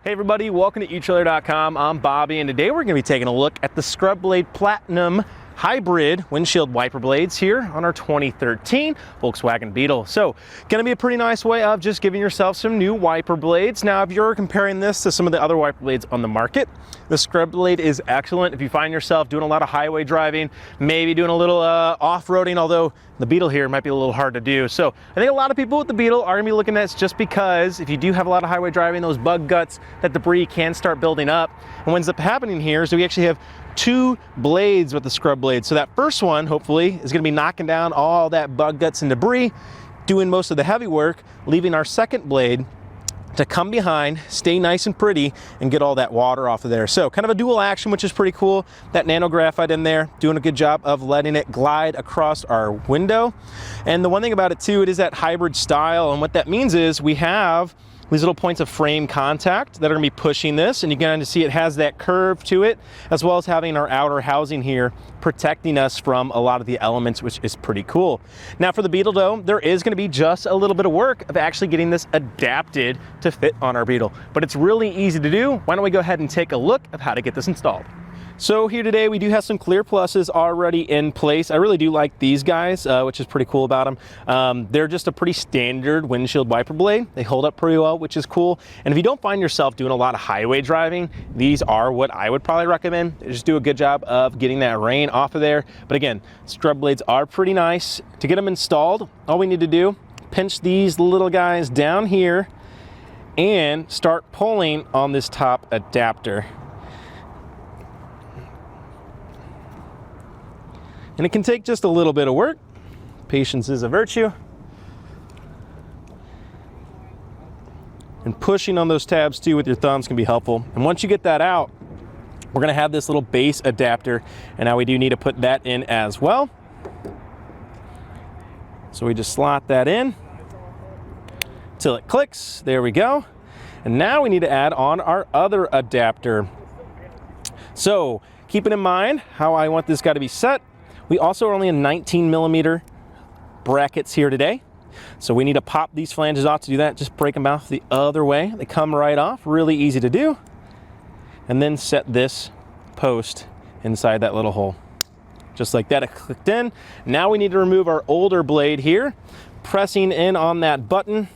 Hey everybody, welcome to etrailer.com. I'm Bobby, and today we're going to be taking a look at the Scrubblade Platinum Hybrid Windshield Wiper Blades here on our 2013 Volkswagen Beetle. So, going to be a pretty nice way of just giving yourself some new wiper blades. Now, if you're comparing this to some of the other wiper blades on the market, the Scrubblade is excellent if you find yourself doing a lot of highway driving, maybe doing a little off-roading, although the Beetle here might be a little hard to do. So I think a lot of people with the Beetle are gonna be looking at this just because if you do have a lot of highway driving, those bug guts, that debris can start building up. And what ends up happening here is we actually have two blades with the Scrubblade. So that first one, hopefully, is gonna be knocking down all that bug guts and debris, doing most of the heavy work, leaving our second blade to come behind, stay nice and pretty, and get all that water off of there. So kind of a dual action, which is pretty cool. That nano graphite in there, doing a good job of letting it glide across our window. And the one thing about it too, it is that hybrid style. And what that means is we have these little points of frame contact that are gonna be pushing this, and you're going to see it has that curve to it, as well as having our outer housing here protecting us from a lot of the elements, which is pretty cool. Now for the Beetle though, there is gonna be just a little bit of work of actually getting this adapted to fit on our Beetle, but it's really easy to do. Why don't we go ahead and take a look of how to get this installed. So here today we do have some clear pluses already in place. I really do like these guys, which is pretty cool about them. They're just a pretty standard windshield wiper blade. They hold up pretty well, which is cool. And if you don't find yourself doing a lot of highway driving, these are what I would probably recommend. They just do a good job of getting that rain off of there. But again, scrub blades are pretty nice. To get them installed, all we need to do, pinch these little guys down here and start pulling on this top adapter. And it can take just a little bit of work. Patience is a virtue. And pushing on those tabs too with your thumbs can be helpful. And once you get that out, we're gonna have this little base adapter, and now we do need to put that in as well. So we just slot that in till it clicks. There we go. And now we need to add on our other adapter. So keeping in mind how I want this guy to be set, we also are only in 19mm brackets here today. So we need to pop these flanges off to do that. Just break them off the other way. They come right off, really easy to do. And then set this post inside that little hole. Just like that, it clicked in. Now we need to remove our older blade here. Pressing in on that button.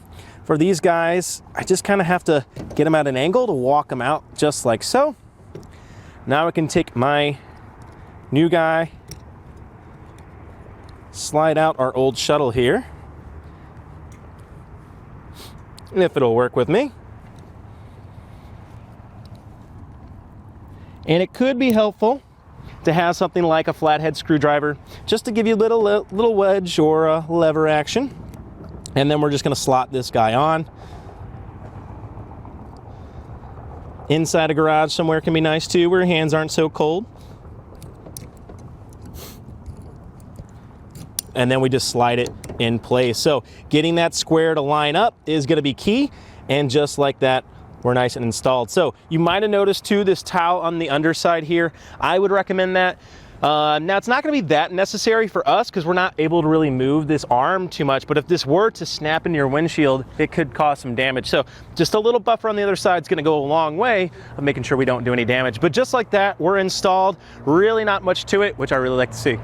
For these guys, I just kind of have to get them at an angle to walk them out just like so. Now I can take my new guy, slide out our old shuttle here, and if it'll work with me. And it could be helpful to have something like a flathead screwdriver just to give you a little wedge or a lever action. And then we're just going to slot this guy on. Inside a garage somewhere can be nice too, where your hands aren't so cold. And then we just slide it in place. So getting that square to line up is gonna be key, and just like that, we're nice and installed. So you might have noticed too, this towel on the underside here, I would recommend that. Now it's not gonna be that necessary for us because we're not able to really move this arm too much, but if this were to snap into your windshield, it could cause some damage. So just a little buffer on the other side is gonna go a long way of making sure we don't do any damage. But just like that, we're installed. Really not much to it, which I really like to see.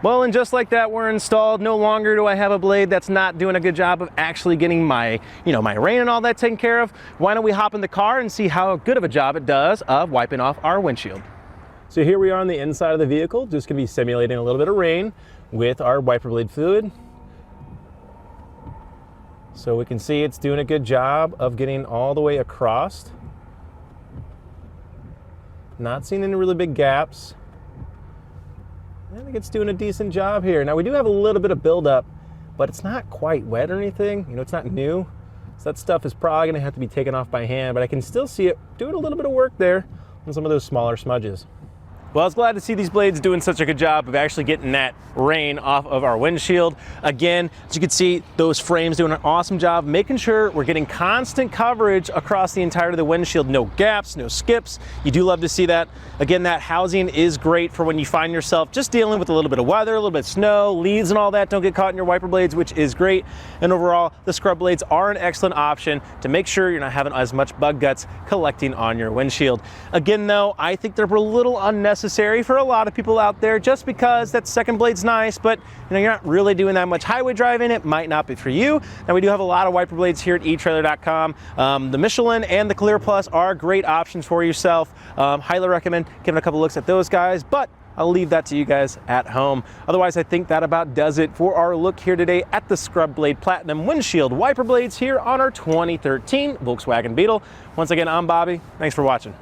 Well, and just like that, we're installed. No longer do I have a blade that's not doing a good job of actually getting my, my rain and all that taken care of. Why don't we hop in the car and see how good of a job it does of wiping off our windshield. So here we are on the inside of the vehicle, just gonna be simulating a little bit of rain with our wiper blade fluid. So we can see it's doing a good job of getting all the way across. Not seeing any really big gaps. I think it's doing a decent job here. Now we do have a little bit of buildup, but it's not quite wet or anything. It's not new. So that stuff is probably gonna have to be taken off by hand, but I can still see it doing a little bit of work there on some of those smaller smudges. Well, I was glad to see these blades doing such a good job of actually getting that rain off of our windshield. Again, as you can see, those frames doing an awesome job making sure we're getting constant coverage across the entirety of the windshield. No gaps, no skips. You do love to see that. Again, that housing is great for when you find yourself just dealing with a little bit of weather, a little bit of snow, leaves and all that don't get caught in your wiper blades, which is great. And overall, the scrub blades are an excellent option to make sure you're not having as much bug guts collecting on your windshield. Again, though, I think they're a little unnecessary for a lot of people out there, just because that second blade's nice, but you're not really doing that much highway driving. It might not be for you. Now, we do have a lot of wiper blades here at etrailer.com. The Michelin and the Clear Plus are great options for yourself. Highly recommend giving a couple looks at those guys, but I'll leave that to you guys at home. Otherwise, I think that about does it for our look here today at the Scrubblade Platinum Windshield Wiper Blades here on our 2013 Volkswagen Beetle. Once again, I'm Bobby. Thanks for watching.